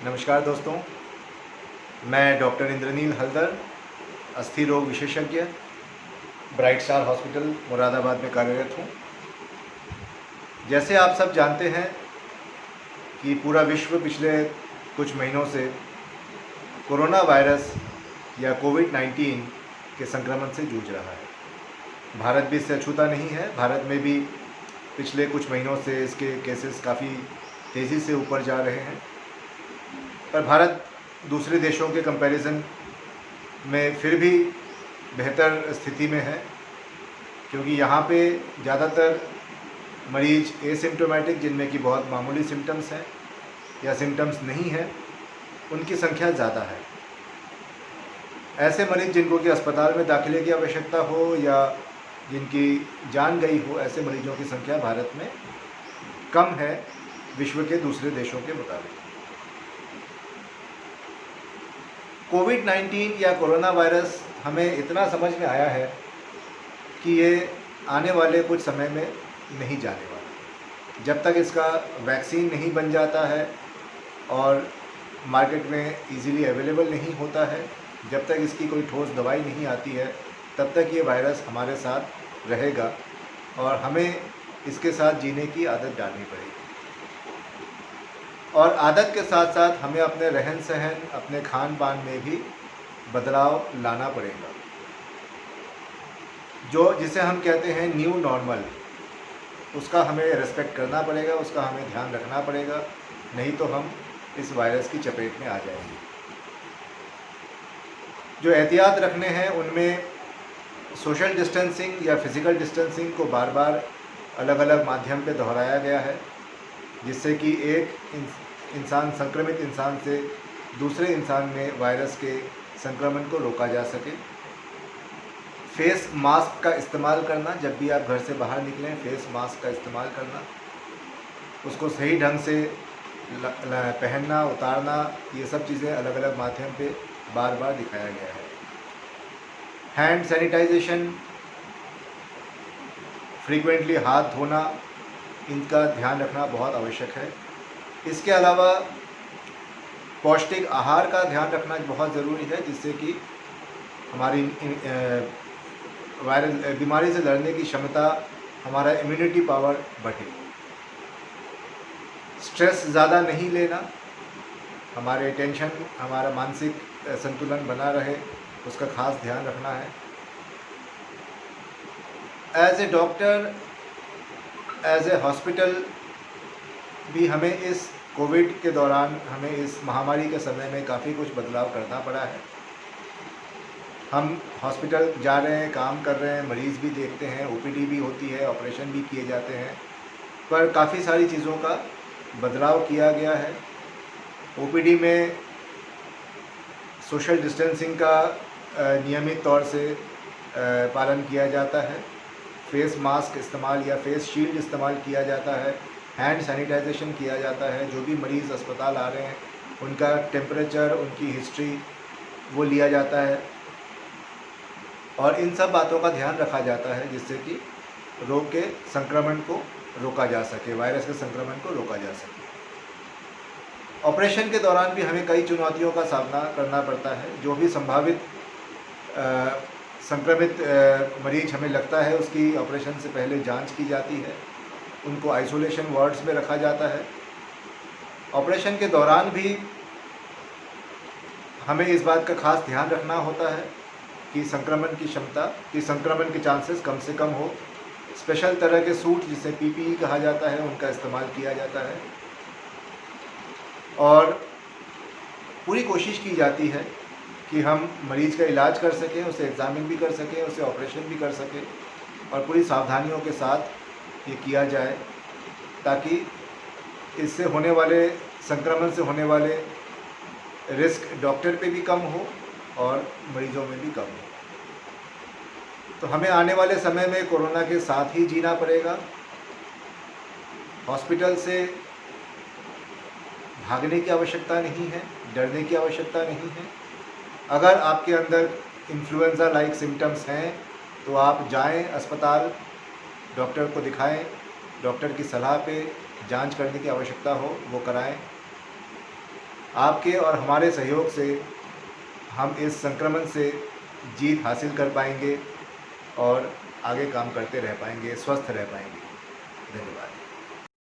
नमस्कार दोस्तों, मैं डॉक्टर इंद्रनील हल्दर, अस्थि रोग विशेषज्ञ, ब्राइट स्टार हॉस्पिटल मुरादाबाद में कार्यरत हूँ। जैसे आप सब जानते हैं कि पूरा विश्व पिछले कुछ महीनों से कोरोना वायरस या कोविड-19 के संक्रमण से जूझ रहा है। भारत भी इससे अछूता नहीं है। भारत में भी पिछले कुछ महीनों से इसके केसेस काफ़ी तेज़ी से ऊपर जा रहे हैं, पर भारत दूसरे देशों के कंपैरिजन में फिर भी बेहतर स्थिति में है, क्योंकि यहाँ पे ज़्यादातर मरीज एसिम्प्टोमेटिक, जिनमें कि बहुत मामूली सिम्टम्स हैं या सिम्टम्स नहीं हैं, उनकी संख्या ज़्यादा है। ऐसे मरीज जिनको कि अस्पताल में दाखिले की आवश्यकता हो या जिनकी जान गई हो, ऐसे मरीजों की संख्या भारत में कम है विश्व के दूसरे देशों के मुताबिक। कोविड-19 या कोरोना वायरस हमें इतना समझ में आया है कि ये आने वाले कुछ समय में नहीं जाने वाला। जब तक इसका वैक्सीन नहीं बन जाता है और मार्केट में इजीली अवेलेबल नहीं होता है, जब तक इसकी कोई ठोस दवाई नहीं आती है, तब तक ये वायरस हमारे साथ रहेगा और हमें इसके साथ जीने की आदत डालनी पड़ेगी। और आदत के साथ साथ हमें अपने रहन सहन, अपने खान पान में भी बदलाव लाना पड़ेगा, जिसे हम कहते हैं न्यू नॉर्मल। उसका हमें रेस्पेक्ट करना पड़ेगा, उसका हमें ध्यान रखना पड़ेगा, नहीं तो हम इस वायरस की चपेट में आ जाएंगे। जो एहतियात रखने हैं उनमें सोशल डिस्टेंसिंग या फिज़िकल डिस्टेंसिंग को बार बार अलग अलग माध्यम पे दोहराया गया है, जिससे कि एक इंसान, संक्रमित इंसान से दूसरे इंसान में वायरस के संक्रमण को रोका जा सके। फेस मास्क का इस्तेमाल करना, जब भी आप घर से बाहर निकलें फेस मास्क का इस्तेमाल करना, उसको सही ढंग से पहनना, उतारना, ये सब चीज़ें अलग अलग माध्यम पे बार बार दिखाया गया है। हैंड सैनिटाइजेशन, फ्रीक्वेंटली हाथ धोना, इनका ध्यान रखना बहुत आवश्यक है। इसके अलावा पौष्टिक आहार का ध्यान रखना बहुत ज़रूरी है, जिससे कि हमारी वायरल बीमारी से लड़ने की क्षमता, हमारा इम्यूनिटी पावर बढ़े। स्ट्रेस ज़्यादा नहीं लेना, हमारे टेंशन, हमारा मानसिक संतुलन बना रहे, उसका खास ध्यान रखना है। As a doctor, as a hospital भी हमें इस कोविड के दौरान, हमें इस महामारी के समय में काफ़ी कुछ बदलाव करना पड़ा है। हम हॉस्पिटल जा रहे हैं, काम कर रहे हैं, मरीज़ भी देखते हैं, ओपीडी भी होती है, ऑपरेशन भी किए जाते हैं, पर काफ़ी सारी चीज़ों का बदलाव किया गया है। ओपीडी में सोशल डिस्टेंसिंग का नियमित तौर से पालन किया जाता है, फेस मास्क इस्तेमाल या फेस शील्ड इस्तेमाल किया जाता है, हैंड सैनिटाइजेशन किया जाता है। जो भी मरीज़ अस्पताल आ रहे हैं उनका टेम्परेचर, उनकी हिस्ट्री वो लिया जाता है और इन सब बातों का ध्यान रखा जाता है, जिससे कि रोग के संक्रमण को रोका जा सके, वायरस के संक्रमण को रोका जा सके। ऑपरेशन के दौरान भी हमें कई चुनौतियों का सामना करना पड़ता है। जो भी संभावित संक्रमित मरीज हमें लगता है, उसकी ऑपरेशन से पहले जांच की जाती है, उनको आइसोलेशन वार्ड्स में रखा जाता है। ऑपरेशन के दौरान भी हमें इस बात का खास ध्यान रखना होता है कि संक्रमण की क्षमता, कि संक्रमण के चांसेस कम से कम हो। स्पेशल तरह के सूट, जिसे पीपीई कहा जाता है, उनका इस्तेमाल किया जाता है और पूरी कोशिश की जाती है कि हम मरीज़ का इलाज कर सकें, उसे एग्ज़ामिन भी कर सकें, उसे ऑपरेशन भी कर सकें और पूरी सावधानियों के साथ ये किया जाए, ताकि इससे होने वाले, संक्रमण से होने वाले रिस्क डॉक्टर पे भी कम हो और मरीजों में भी कम हो। तो हमें आने वाले समय में कोरोना के साथ ही जीना पड़ेगा। हॉस्पिटल से भागने की आवश्यकता नहीं है, डरने की आवश्यकता नहीं है। अगर आपके अंदर इन्फ्लुएंजा लाइक सिम्टम्स हैं तो आप जाएं अस्पताल, डॉक्टर को दिखाएं, डॉक्टर की सलाह पे जांच करने की आवश्यकता हो वो कराएं। आपके और हमारे सहयोग से हम इस संक्रमण से जीत हासिल कर पाएंगे और आगे काम करते रह पाएंगे, स्वस्थ रह पाएंगे। धन्यवाद।